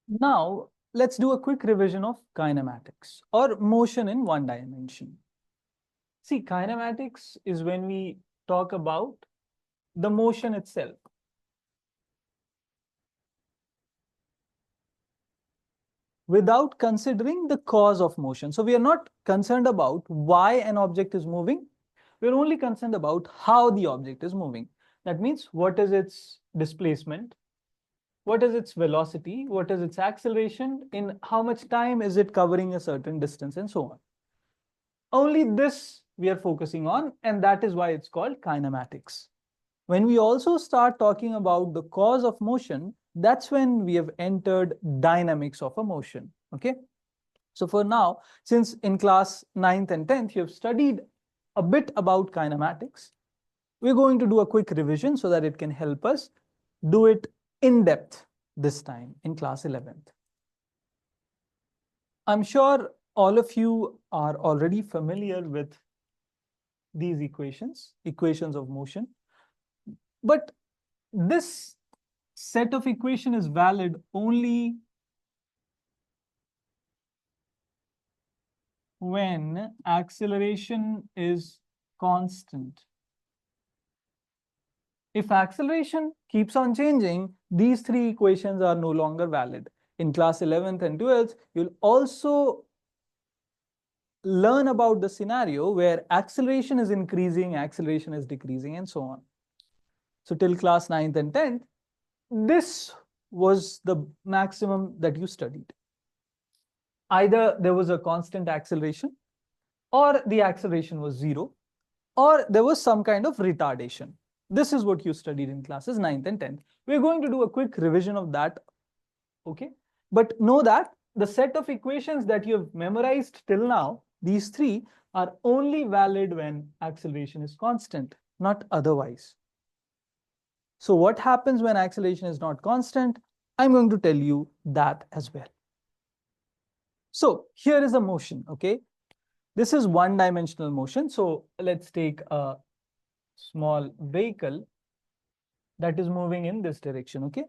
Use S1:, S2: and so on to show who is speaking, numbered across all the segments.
S1: Now, let's do a quick revision of kinematics or motion in one dimension. See, kinematics is when we talk about the motion itself. Without considering the cause of motion. So we are not concerned about why an object is moving. We're only concerned about how the object is moving. That means what is its displacement, what is its velocity, what is its acceleration, in how much time is it covering a certain distance, and so on. Only this we are focusing on, and that is why it's called kinematics. When we also start talking about the cause of motion, that's when we have entered dynamics of a motion. Okay. So for now, since in class 9th and 10th, you have studied a bit about kinematics, we're going to do a quick revision so that it can help us do it in depth this time in class 11th. I'm sure all of you are already familiar with these equations of motion. But this set of equation is valid only when acceleration is constant. If acceleration keeps on changing, these three equations are no longer valid. In class 11th and 12th, you'll also learn about the scenario where acceleration is increasing, acceleration is decreasing, and so on. So till class 9th and 10th, this was the maximum that you studied. Either there was a constant acceleration, or the acceleration was zero, or there was some kind of retardation. This is what you studied in classes 9th and 10th. We're going to do a quick revision of that, okay? But know that the set of equations that you have memorized till now, these three, are only valid when acceleration is constant, not otherwise. So what happens when acceleration is not constant? I'm going to tell you that as well. So here is a motion, okay? This is one-dimensional motion. So let's take a small vehicle that is moving in this direction, okay?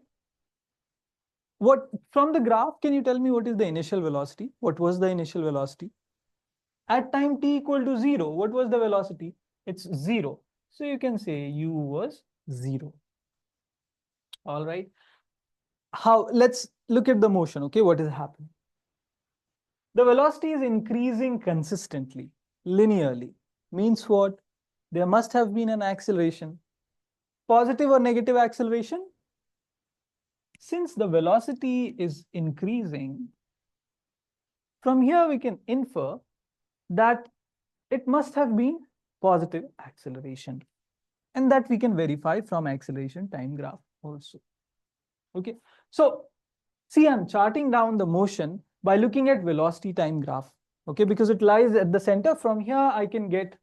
S1: What from the graph, can you tell me what is the initial velocity? What was the initial velocity? At time t equal to 0, what was the velocity? It's 0. So you can say u was 0. All right. Let's look at the motion, okay? What is happening? The velocity is increasing consistently, linearly. Means what? There must have been an acceleration. Positive or negative acceleration? Since the velocity is increasing, from here we can infer that it must have been positive acceleration. And that we can verify from acceleration time graph also. Okay, so see, I'm charting down the motion by looking at velocity time graph. Okay, because it lies at the center. From here, I can get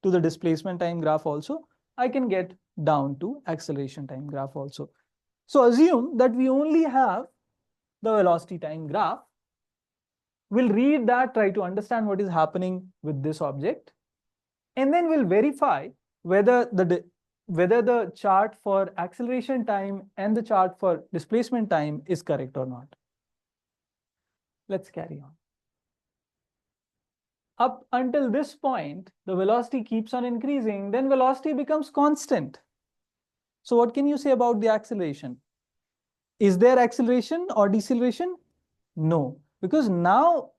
S1: to the displacement time graph also. I can get down to acceleration time graph also. So assume that we only have the velocity time graph. We'll read that, try to understand what is happening with this object, and then we'll verify whether the chart for acceleration time and the chart for displacement time is correct or not. Let's carry on. Up until this point, the velocity keeps on increasing, then velocity becomes constant. So what can you say about the acceleration? Is there acceleration or deceleration? No, because now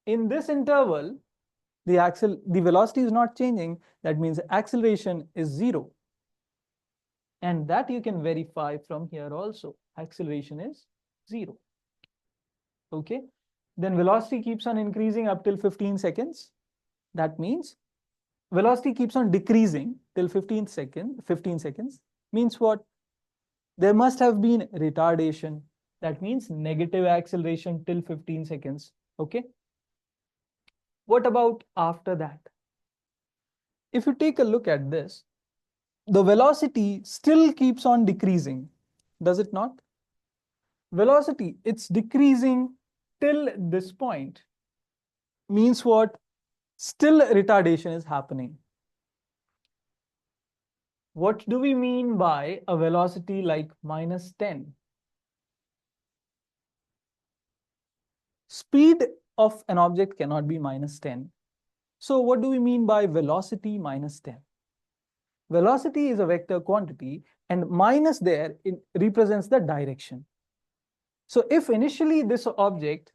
S1: in this interval, the velocity is not changing. That means acceleration is 0. And that you can verify from here also. Acceleration is 0. Okay. Then velocity keeps on increasing up till 15 seconds. That means velocity keeps on decreasing till 15 seconds. Means what? There must have been retardation. That means negative acceleration till 15 seconds. Okay. What about after that? If you take a look at this, the velocity still keeps on decreasing, does it not? Velocity, it's decreasing till this point. Means what? Still retardation is happening. What do we mean by a velocity like -10? speed of an object cannot be minus 10. So what do we mean by velocity minus 10? Velocity is a vector quantity, and minus there, it represents the direction. So if initially this object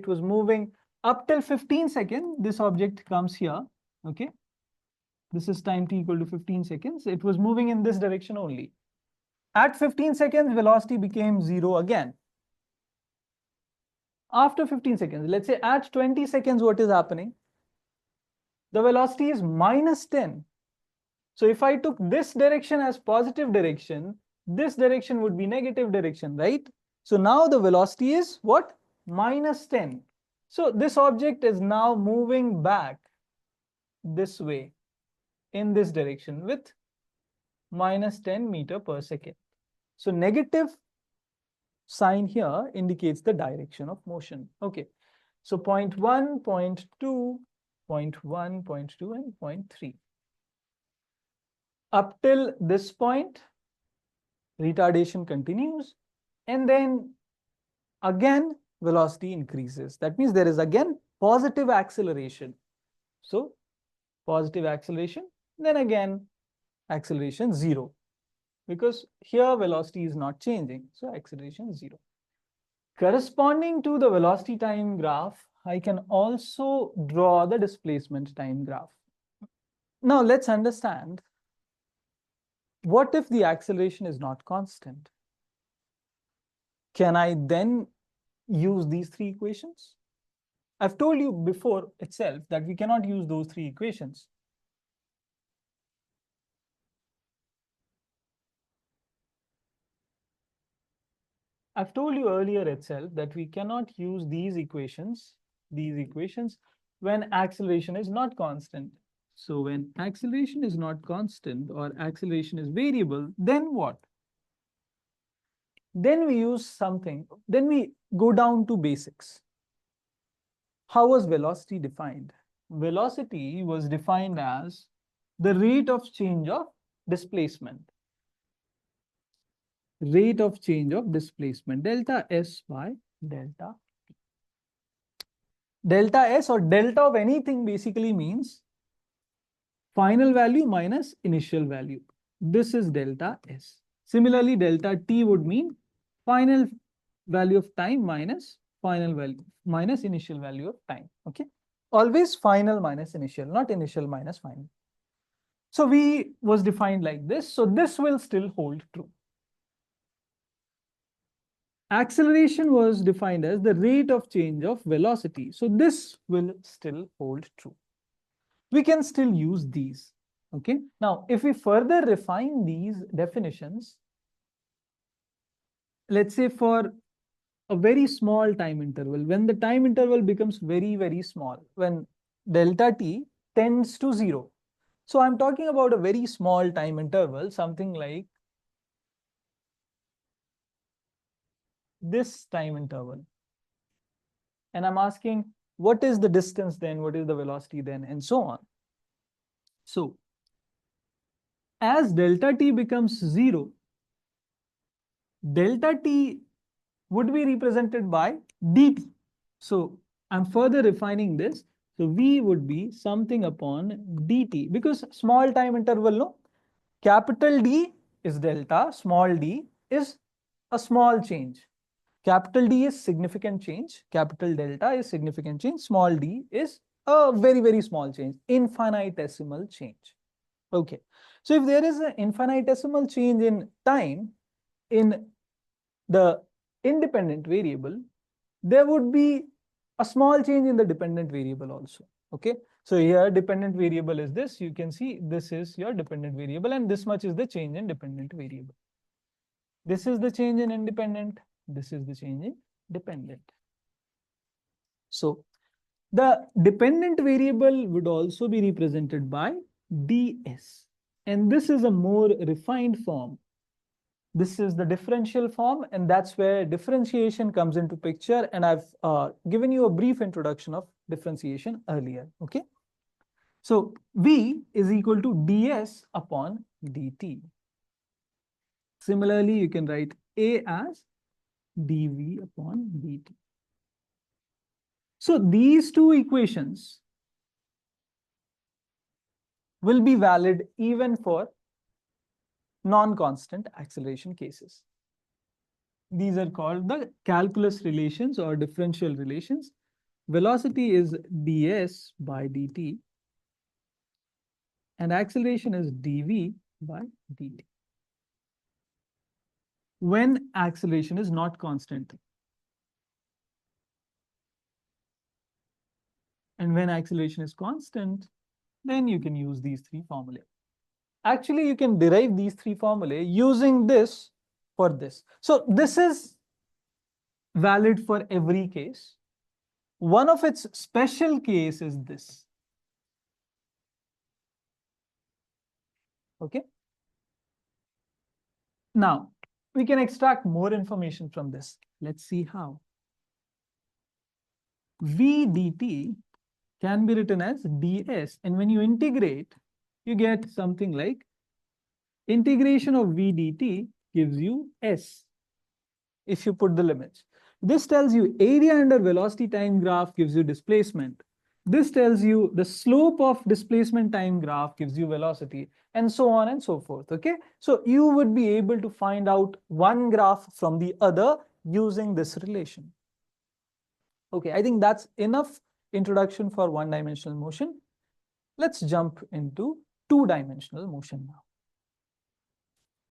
S1: was moving up till 15 seconds, this object comes here, okay? This is time t equal to 15 seconds. It was moving in this direction only. At 15 seconds, velocity became 0 again. After 15 seconds, let's say at 20 seconds, what is happening? The velocity is minus 10. So if I took this direction as positive direction, this direction would be negative direction, right? So now the velocity is what? Minus 10. So this object is now moving back this way in this direction with minus 10 meter per second. So negative sign here indicates the direction of motion. Okay. So point 1, point 2, point 1, point 2, and point 3. Up till this point, retardation continues, and then again velocity increases. That means there is again positive acceleration. So positive acceleration, then again acceleration 0, because here velocity is not changing, so acceleration is 0. Corresponding to the velocity time graph, I can also draw the displacement time graph. Now let's understand, what if the acceleration is not constant? Can I then use these three equations? I've told you before itself that we cannot use those three equations. I've told you earlier itself that we cannot use these equations when acceleration is not constant. So when acceleration is not constant or acceleration is variable, then what? Then we use something, then we go down to basics. How was velocity defined? Velocity was defined as the rate of change of displacement. Rate of change of displacement, delta S by delta T. Delta S or delta of anything basically means final value minus initial value. This is delta S. Similarly, delta T would mean final value of time minus final value minus initial value of time. Okay. Always final minus initial, not initial minus final. So V was defined like this. So this will still hold true. Acceleration was defined as the rate of change of velocity. So this will still hold true. We can still use these. Okay. Now, if we further refine these definitions, let's say for a very small time interval, when the time interval becomes very, very small, when delta t tends to 0. So I'm talking about a very small time interval, something like this time interval. And I'm asking, what is the distance then? What is the velocity then? And so on. So as delta t becomes 0, delta t would be represented by dt. So I'm further refining this. So v would be something upon dt, because small time interval, no? Capital D is delta, small d is a small change. Capital D is significant change, capital delta is significant change, small d is a very, very small change, infinitesimal change. Okay. So if there is an infinitesimal change in time in the independent variable, there would be a small change in the dependent variable also. Okay. So here dependent variable is this. You can see this is your dependent variable, and this much is the change in dependent variable. This is the change in independent. This is the change in dependent. So the dependent variable would also be represented by ds. And this is a more refined form. This is the differential form, and that's where differentiation comes into picture. And I've given you a brief introduction of differentiation earlier. Okay. So V is equal to ds upon dt. Similarly, you can write A as dv upon dt. So these two equations will be valid even for non-constant acceleration cases. These are called the calculus relations or differential relations. Velocity is ds by dt and acceleration is dv by dt when acceleration is not constant. And when acceleration is constant, then you can use these three formulae. Actually, you can derive these three formulae using this for this. So this is valid for every case. One of its special case is this. Okay. Now, we can extract more information from this. Let's see how. V dt can be written as ds. And when you integrate, you get something like integration of v dt gives you s if you put the limits. This tells you area under velocity time graph gives you displacement. This tells you the slope of displacement time graph gives you velocity, and so on and so forth. Okay, so you would be able to find out one graph from the other using this relation. Okay, I think that's enough introduction for one-dimensional motion. Let's jump into two-dimensional motion now.